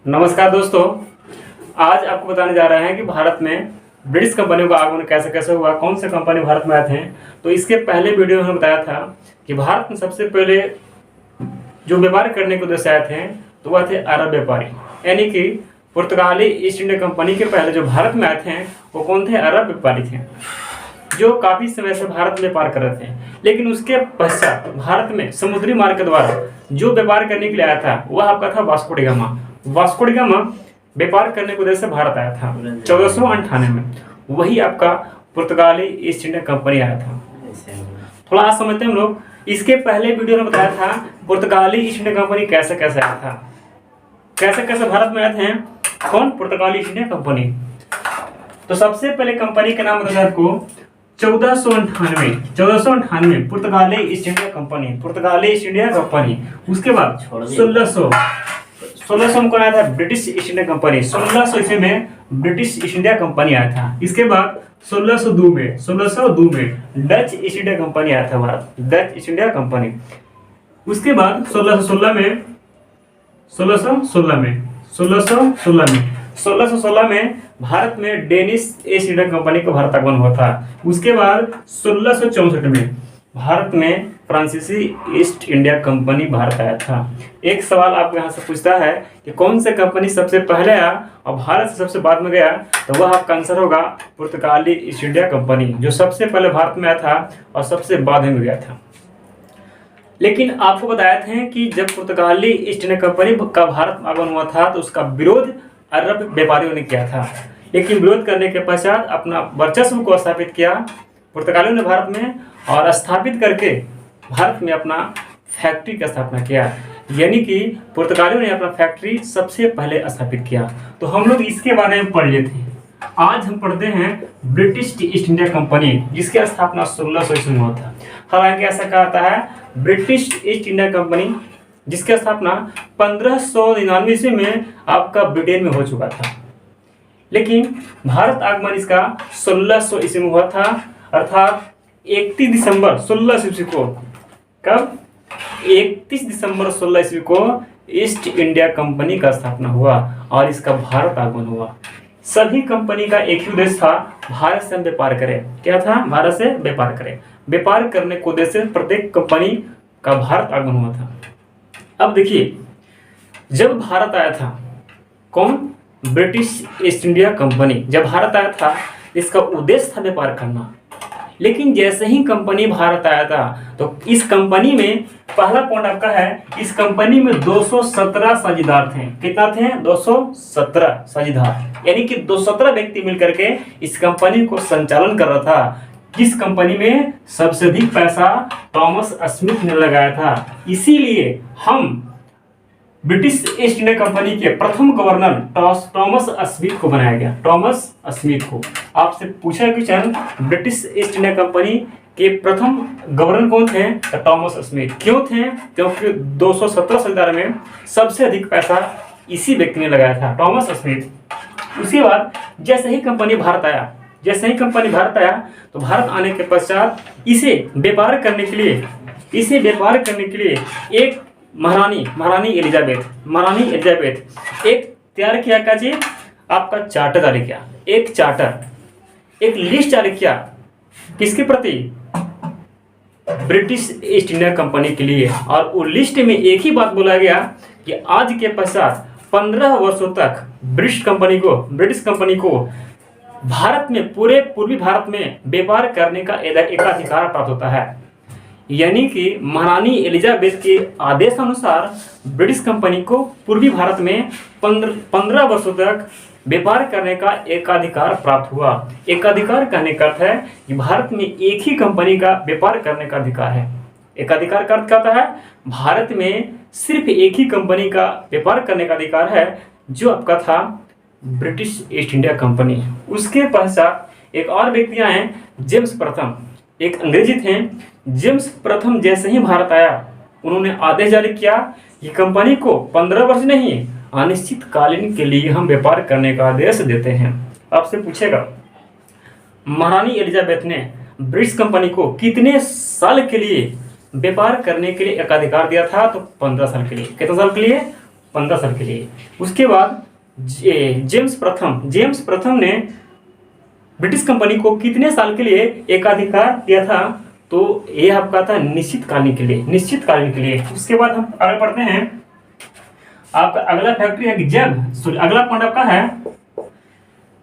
नमस्कार दोस्तों। आज आपको बताने जा रहे हैं कि भारत में ब्रिटिश कंपनियों का आगमन कैसे कैसे हुआ, कौन से कंपनी भारत में आए थे। तो इसके पहले वीडियो में बताया था कि भारत में सबसे पहले जो व्यापार करने के उद्देश्य आए थे तो वह थे अरब व्यापारी, यानी कि पुर्तगाली ईस्ट इंडिया कंपनी के पहले जो भारत में आए थे वो कौन थे? अरब व्यापारी थे, जो काफ़ी समय से भारत में व्यापार कर रहे थे। लेकिन उसके पश्चात भारत में समुद्री मार्ग के द्वारा जो व्यापार करने के लिए आया था वह आपका था Vasco D gamma. Vasco D gamma व्यापार करने के उद्देश्य से भारत आया था 1498 में। वही आपका पुर्तगाली ईस्ट इंडिया कंपनी आया था। थोड़ा आज समझते हैं हम लोग। इसके पहले वीडियो में बताया था पुर्तगाली ईस्ट इंडिया कंपनी कैसे कैसे आया था, कैसे कैसे भारत में आए थे। कौन? पुर्तगाली ईस्ट इंडिया कंपनी। तो सबसे पहले कंपनी का नाम बताया आपको 1498 पुर्तगाली ईस्ट इंडिया कंपनी, पुर्तगाली ईस्ट इंडिया कंपनी। उसके बाद 1600 में कौन आया था? British east India company. 1600 ईस्वी में ब्रिटिश ईस्ट इंडिया कंपनी आया था। इसके बाद 1602 में डच ईस्ट इंडिया कंपनी आया था Bharat, Dutch east India company. उसके बाद 1616 में भारत में डेनिश ईस्ट इंडिया कंपनी का भारत आगमन हुआ था। उसके बाद 1664 में भारत में फ्रांसीसी ईस्ट इंडिया कंपनी भारत आया था। एक सवाल आपको यहाँ से पूछता है कि कौन से कंपनी सबसे पहले आया और भारत से सबसे बाद में गया, तो वह आपका आंसर होगा पुर्तगाली ईस्ट इंडिया कंपनी, जो सबसे पहले भारत में आया था और सबसे बाद में गया था। लेकिन आपको बताया था कि जब पुर्तगाली ईस्ट इंडिया कंपनी का भारत में आगमन हुआ था तो उसका विरोध अरब व्यापारियों ने किया था। लेकिन विरोध करने के पश्चात अपना वर्चस्व को स्थापित किया पुर्तगालियों ने भारत में, और स्थापित करके भारत में अपना फैक्ट्री की स्थापना किया। यानी कि पुर्तगालियों ने अपना फैक्ट्री सबसे पहले स्थापित किया। तो हम लोग इसके बारे में पढ़ लेते हैं। आज हम पढ़ते हैं ब्रिटिश ईस्ट इंडिया कंपनी, जिसकी स्थापना 1600 ईस्वी में हुआ था। हालांकि ऐसा कहता है ब्रिटिश ईस्ट इंडिया कंपनी जिसकी स्थापना 1599 ईस्वी में आपका ब्रिटेन में हो चुका था। लेकिन भारत आगमन इसका 1600 ईस्वी में हुआ था, अर्थात 31 दिसंबर 1600 ईस्वी को। कब? 31 दिसंबर 16 ईस्वी को ईस्ट इंडिया कंपनी का स्थापना हुआ और इसका भारत आगमन हुआ। सभी कंपनी का एक ही उद्देश्य था, भारत से हम व्यापार करें। क्या था? भारत से व्यापार करें। व्यापार करने के उद्देश्य से प्रत्येक कंपनी का भारत आगमन हुआ था। अब देखिए, जब भारत आया था कौन? ब्रिटिश ईस्ट इंडिया कंपनी जब भारत आया था इसका उद्देश्य था व्यापार करना। लेकिन जैसे ही कंपनी भारत आया था तो इस कंपनी में पहला पॉइंट आपका है, इस कंपनी में 217 साझेदार थे। कितना थे? 217 साझेदार, यानी कि 217 व्यक्ति मिलकर के इस कंपनी को संचालन कर रहा था। किस कंपनी में सबसे अधिक पैसा थॉमस स्मिथ ने लगाया था। इसीलिए हम ब्रिटिश ईस्ट इंडिया कंपनी के प्रथम गवर्नर थॉमस स्मिथ को बनाया गया। थॉमस स्मिथ को आपसे पूछा question, British east India company के प्रथम गवर्नर कौन थे? Thomas Smith. क्यों थे? क्योंकि 217 साझेदार में सबसे अधिक पैसा इसी व्यक्ति ने लगाया था, थॉमस स्मिथ। उसके बाद जैसे ही कंपनी भारत आया तो भारत आने के पश्चात इसे व्यापार करने के लिए एक महारानी एलिजाबेथ एक तैयार किया। क्या चीज? आपका चार्टर जारी किया, एक लिस्ट जारी किया। किसके प्रति? ब्रिटिश ईस्ट इंडिया कंपनी के लिए। और उस लिस्ट में एक ही बात बोला गया कि आज के पश्चात 15 वर्षों तक ब्रिटिश कंपनी को भारत में, पूरे पूर्वी भारत में व्यापार करने का एकाधिकार प्राप्त होता है। यानी कि महारानी एलिजाबेथ के आदेश अनुसार ब्रिटिश कंपनी को पूर्वी भारत में 15 वर्षों तक व्यापार करने का एकाधिकार प्राप्त हुआ। एकाधिकार कहने का अर्थ है कि भारत में एक ही कंपनी का व्यापार करने का अधिकार है। एकाधिकार का अर्थ क्या होता है? भारत में सिर्फ एक ही कंपनी का व्यापार करने का अधिकार है, जो आपका था ब्रिटिश ईस्ट इंडिया कंपनी। उसके पश्चात एक और व्यक्ति आए, जेम्स प्रथम, एक अंग्रेजी थे। जेम्स प्रथम जैसे ही भारत आया उन्होंने आदेश जारी किया कि कंपनी को 15 वर्ष नहीं, अनिश्चितकालीन के लिए हम व्यापार करने का आदेश देते हैं। आपसे पूछेगा महारानी एलिजाबेथ ने ब्रिटिश कंपनी को कितने साल के लिए व्यापार करने के लिए एकाधिकार दिया था? तो 15 साल के लिए। कितने साल के लिए? 15 साल के लिए। उसके बाद जेम्स प्रथम ने ब्रिटिश कंपनी को कितने साल के लिए एकाधिकार दिया था? तो ये आपका था निश्चित कालीन के लिए, निश्चित कालीन के लिए। उसके बाद हम आगे बढ़ते हैं। आपका अगला फैक्ट्री है कि अगला पॉइंट आपका है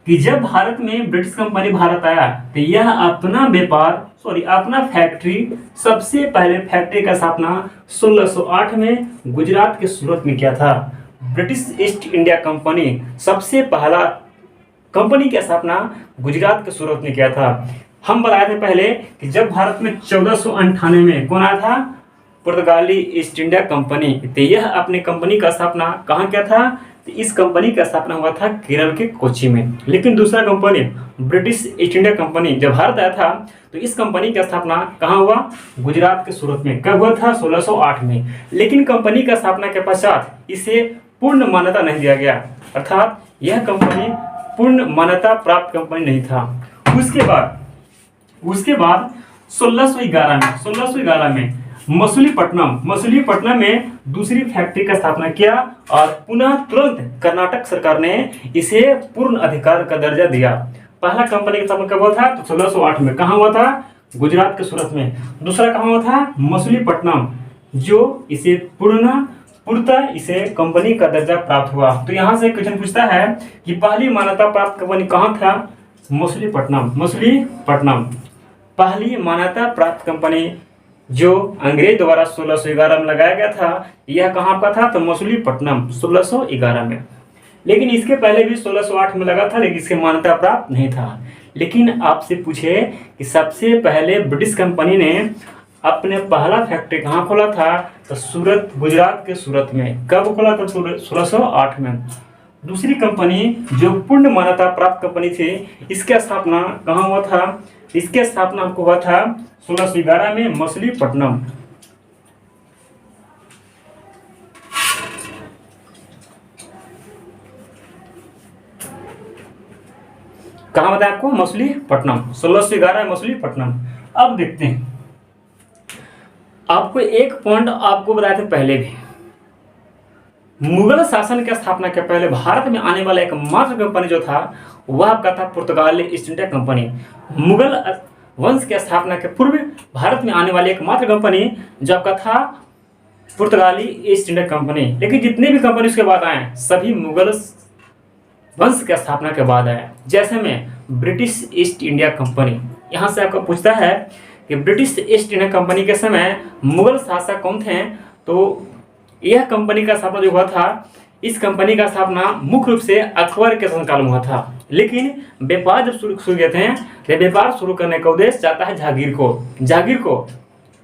कि जब भारत में ब्रिटिश कंपनी भारत आया तो यह अपना फैक्ट्री, सबसे पहले फैक्ट्री का स्थापना 1608 में गुजरात के सूरत में किया था। ब्रिटिश ईस्ट इंडिया कंपनी सबसे पहला कंपनी की स्थापना गुजरात के सूरत में किया था। हम बताए थे पहले कि जब भारत में 1498 में कौन आया था? पुर्तगाली ईस्ट इंडिया कंपनी। तो यह अपने कंपनी का स्थापना कहाँ किया था? तो इस कंपनी का स्थापना हुआ था केरल के कोच्चि में। लेकिन दूसरा company British east India company जब भारत आया था तो इस कंपनी की स्थापना कहाँ हुआ? गुजरात के सूरत में। कब हुआ था? 1608 में। लेकिन कंपनी का स्थापना के पश्चात इसे पूर्ण मान्यता नहीं दिया गया, अर्थात यह कंपनी पूर्ण मान्यता प्राप्त कंपनी नहीं था। उसके बाद 1611 में मसूलीपट्टनम में दूसरी फैक्ट्री का स्थापना किया और पुनः तुरंत कर्नाटक सरकार ने इसे पूर्ण अधिकार का दर्जा दिया। पहला कंपनी का स्थापना कब हुआ था? तो 1608 में। कहाँ हुआ था? गुजरात के सूरत में। दूसरा कहाँ हुआ था? मसूलीपट्टनम, जो इसे पूर्णतः इसे कंपनी का दर्जा प्राप्त हुआ। तो यहाँ से क्वेश्चन पूछता है कि पहली मान्यता प्राप्त कंपनी कहाँ था? मसूलीपट्टनम पहली मान्यता प्राप्त कंपनी जो अंग्रेज द्वारा 1611 में लगाया गया था, यह कहाँ का था? तो मसूलीपट्टनम 1611 में। लेकिन इसके पहले भी 1608 में लगा था, लेकिन इसके मान्यता प्राप्त नहीं था। लेकिन आपसे पूछे कि सबसे पहले ब्रिटिश कंपनी ने अपने पहला फैक्ट्री कहाँ खोला था? तो सूरत, गुजरात के सूरत में। कब खोला था? 1608 में। दूसरी कंपनी जो पूर्ण मान्यता प्राप्त कंपनी थी, इसकी स्थापना कहाँ हुआ था? इसके स्थापना आपको हुआ था 1611 में, मसूलीपट्टनम। कहाँ बताया आपको? मसूलीपट्टनम, 1611 मसूलीपट्टनम। अब देखते हैं, आपको एक पॉइंट आपको बताए थे पहले भी, मुगल शासन की स्थापना के पहले भारत में आने वाला एकमात्र कंपनी जो था वह आपका था पुर्तगाली ईस्ट इंडिया कंपनी। मुगल वंश की स्थापना के पूर्व भारत में आने वाली एकमात्र कंपनी जो आपका था पुर्तगाली ईस्ट इंडिया कंपनी। लेकिन जितने भी कंपनी उसके बाद आए सभी मुगल वंश की स्थापना के बाद आए। जैसे में ब्रिटिश ईस्ट इंडिया कंपनी, यहाँ से आपको पूछता है कि ब्रिटिश ईस्ट इंडिया कंपनी के समय मुगल शासक कौन थे? तो यह कंपनी का स्थापना जो हुआ था, इस कंपनी का स्थापना मुख्य रूप से अकबर के शासनकाल में हुआ था। लेकिन व्यापार जब शुरू किए थे तो व्यापार शुरू करने का उद्देश्य चाहता है जहांगीर को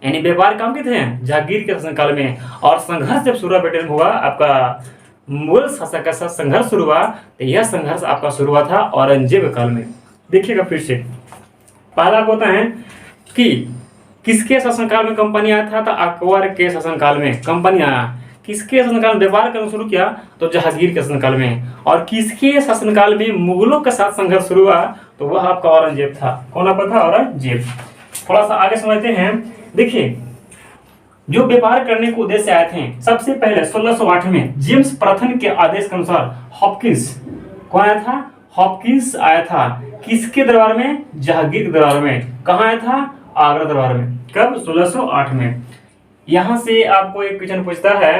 यानी व्यापार काम किए थे जहांगीर के शासनकाल में। और संघर्ष जब शुरू हुआ आपका मुगल शासक का साथ संघर्ष शुरू हुआ, तो यह संघर्ष आपका शुरू हुआ था औरंगजेब काल में। देखिएगा फिर से, पहला होता है कि किसके शासनकाल में कंपनी आया था? तो अकबर के शासनकाल में कंपनी आया। किसके शासनकाल में व्यापार करना शुरू किया? तो जहांगीर के शासनकाल में। और किसके शासनकाल में मुगलों के साथ संघर्ष शुरू हुआ? तो वह आपका औरंगजेब था। कौन आपका था? औरंगजेब। थोड़ा सा आगे समझते हैं। देखिए, जो व्यापार करने को उद्देश्य आए थे, सबसे पहले 1608 में जेम्स प्रथम के आदेश के अनुसार हॉपकिंस, कौन आया था? हॉपकिंस आया था। किसके दरबार में? जहांगीर के दरबार में। कहाँ आया था? आगरा दरबार में। कब? 1608 में। यहाँ से आपको एक क्वेश्चन पूछता है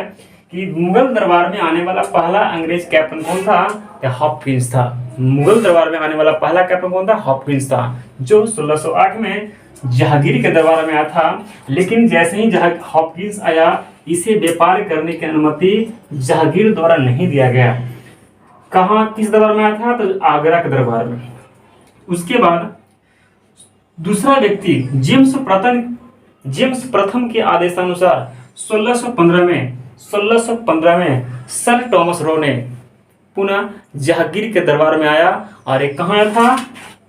कि मुगल दरबार में आने वाला पहला अंग्रेज कैप्टन कौन था? तो हॉपकिंस था। मुगल दरबार में आने वाला पहला कैप्टन कौन था? हॉपकिंस था, जो 1608 में जहांगीर के दरबार में आया था। लेकिन जैसे ही हॉपकिंस आया, इसे व्यापार करने की अनुमति जहांगीर द्वारा नहीं दिया गया। कहाँ, किस दरबार में आया था? तो आगरा के दरबार में। उसके बाद दूसरा व्यक्ति जेम्स प्रथम के आदेशानुसार 1615 में सर टॉमस रो ने पुनः जहांगीर के दरबार में आया। और एक कहाँ आया था?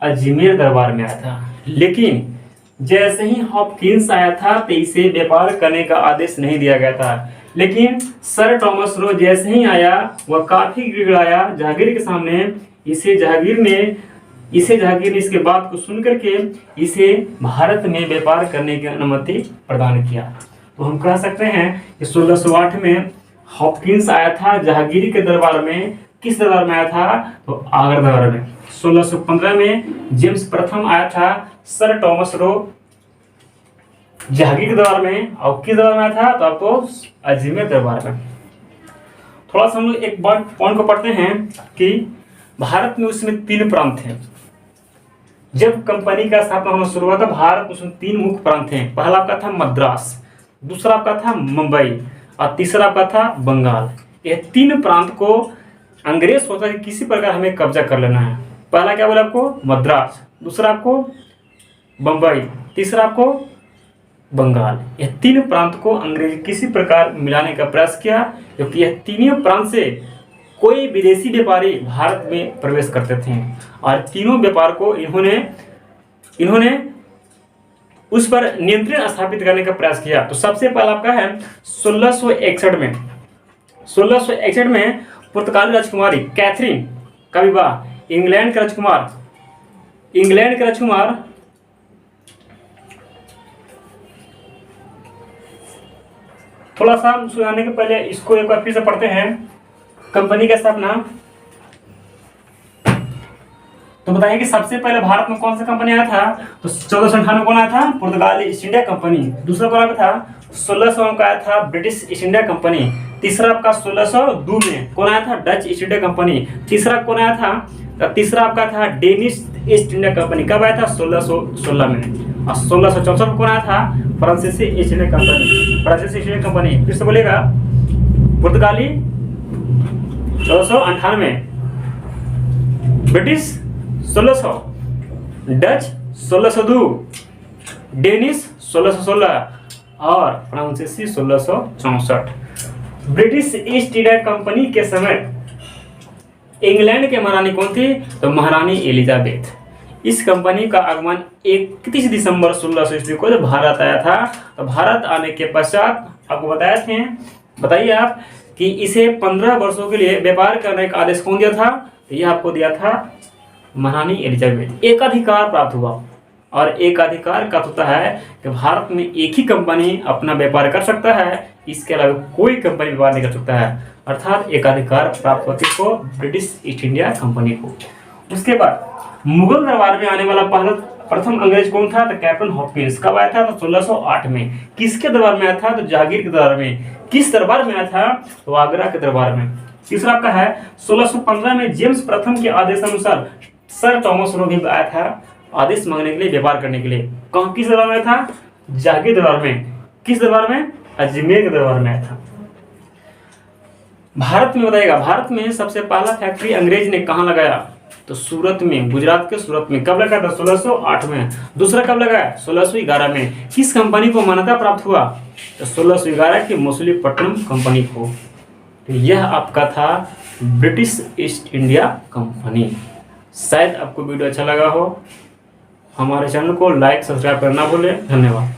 अजमेर दरबार में आया था। लेकिन जैसे ही हॉपकिंस आया था तो इसे व्यापार करने का आदेश नहीं दिया गया था। लेकिन सर टॉमस रो जैसे ही आया, वह काफी गिड़गिड़ाया जहांगीर के सामने। इसे जहांगीर ने इसके बात को सुन करके इसे भारत में व्यापार करने की अनुमति प्रदान किया। तो हम कह सकते हैं कि 1608 में हॉपकिंस आया था जहांगीर के दरबार में। किस दरबार में आया था? तो आगरा दरबार में। 1615 में जेम्स प्रथम आया था सर टॉमस रो जहांगीर के दरबार में। और किस दरबार में आया था? तो आपको अजमेर दरबार में। थोड़ा सा हम लोग एक बार पॉइंट को पढ़ते हैं कि भारत में उसमें 3 प्रांत थे। जब कंपनी का स्थापना होना शुरू हुआ था भारत उसमें 3 मुख्य प्रांत थे। पहला आपका था मद्रास, दूसरा आपका था मुंबई और तीसरा आपका था बंगाल। ये 3 प्रांत को अंग्रेज सोचा कि किसी प्रकार हमें कब्जा कर लेना है। पहला क्या बोला आपको? मद्रास, दूसरा आपको बंबई, तीसरा आपको बंगाल। यह 3 प्रांत को अंग्रेज किसी प्रकार मिलाने का प्रयास किया, क्योंकि यह तीनों प्रांत से कोई विदेशी व्यापारी भारत में प्रवेश करते थे और तीनों व्यापार को इन्होंने उस पर नियंत्रण स्थापित करने का प्रयास किया। तो सबसे पहला आपका है 1661 में। 1661 में पुर्तगाली राजकुमारी कैथरीन का विवाह इंग्लैंड के राजकुमार थोड़ा सा सुनाने के पहले इसको एक बार फिर से पढ़ते हैं। कंपनी का स्थापना, तो बताइए कि सबसे पहले भारत में कौन सा कंपनी आया था? तो 1498 कौन आया था? पुर्तगाली ईस्ट इंडिया कंपनी। दूसरा कौन आया था? 1600 का आया था ब्रिटिश ईस्ट इंडिया कंपनी। तीसरा आपका 1602 में कौन आया था? Dutch east India company. तीसरा कौन आया था? तो तीसरा आपका था डेनिश ईस्ट इंडिया कंपनी। कब आया था? 1616 में। और 1664 में कौन आया था? फ्रांसीसी ईस्ट इंडिया कंपनी। फ्रांसीसी ईस्ट इंडिया कंपनी फिर से बोलेगा। पुर्तगाली 1498, ब्रिटिश 1600, डच 1602, डेनिश 1616 और फ्रांसीसी 1664। ब्रिटिश ईस्ट इंडिया कंपनी के समय इंग्लैंड के महारानी कौन थी? तो महारानी एलिजाबेथ। इस कंपनी का आगमन 31 दिसंबर 1600 ईस्वी को जब भारत आया था। तो भारत आने के पश्चात आपको बताइए आप कि इसे 15 वर्षों के लिए व्यापार करने का आदेश कौन दिया था? यह आपको दिया था महारानी एलिजाबेथ। एकाधिकार प्राप्त हुआ, और एकाधिकार का होता है कि भारत में एक ही कंपनी अपना व्यापार कर सकता है, इसके अलावा कोई कंपनी व्यापार नहीं कर सकता है। अर्थात एकाधिकार प्राप्त होती को ब्रिटिश ईस्ट इंडिया कंपनी को। उसके बाद मुगल दरबार में आने वाला प्रथम अंग्रेज कौन था? तो कैप्टन हॉपकिंस। कब आया था? तो 1608 में। किसके दरबार में आया था? तो जहांगीर के दरबार में। किस दरबार में आया था? तो आगरा के दरबार में। तीसरा आपका है 1615 में जेम्स प्रथम के आदेशानुसार सर टॉमस रो भी आया था आदेश मांगने के लिए, व्यापार करने के लिए। कौन किस दरबार में था? जहांगीर दरबार में। किस दरबार में? अजमेर के दरबार में आया था। भारत में बताइएगा, भारत में सबसे पहला फैक्ट्री अंग्रेज ने कहाँ लगाया? तो सूरत में, गुजरात के सूरत में। कब लगा था? 1608 में। दूसरा कब लगा? 1611 में। किस कंपनी को मान्यता प्राप्त हुआ? तो 1611 की मछलीपट्टनम कंपनी को। तो यह आपका था ब्रिटिश ईस्ट इंडिया कंपनी। शायद आपको वीडियो अच्छा लगा हो। हमारे चैनल को लाइक सब्सक्राइब करना भूलें। धन्यवाद।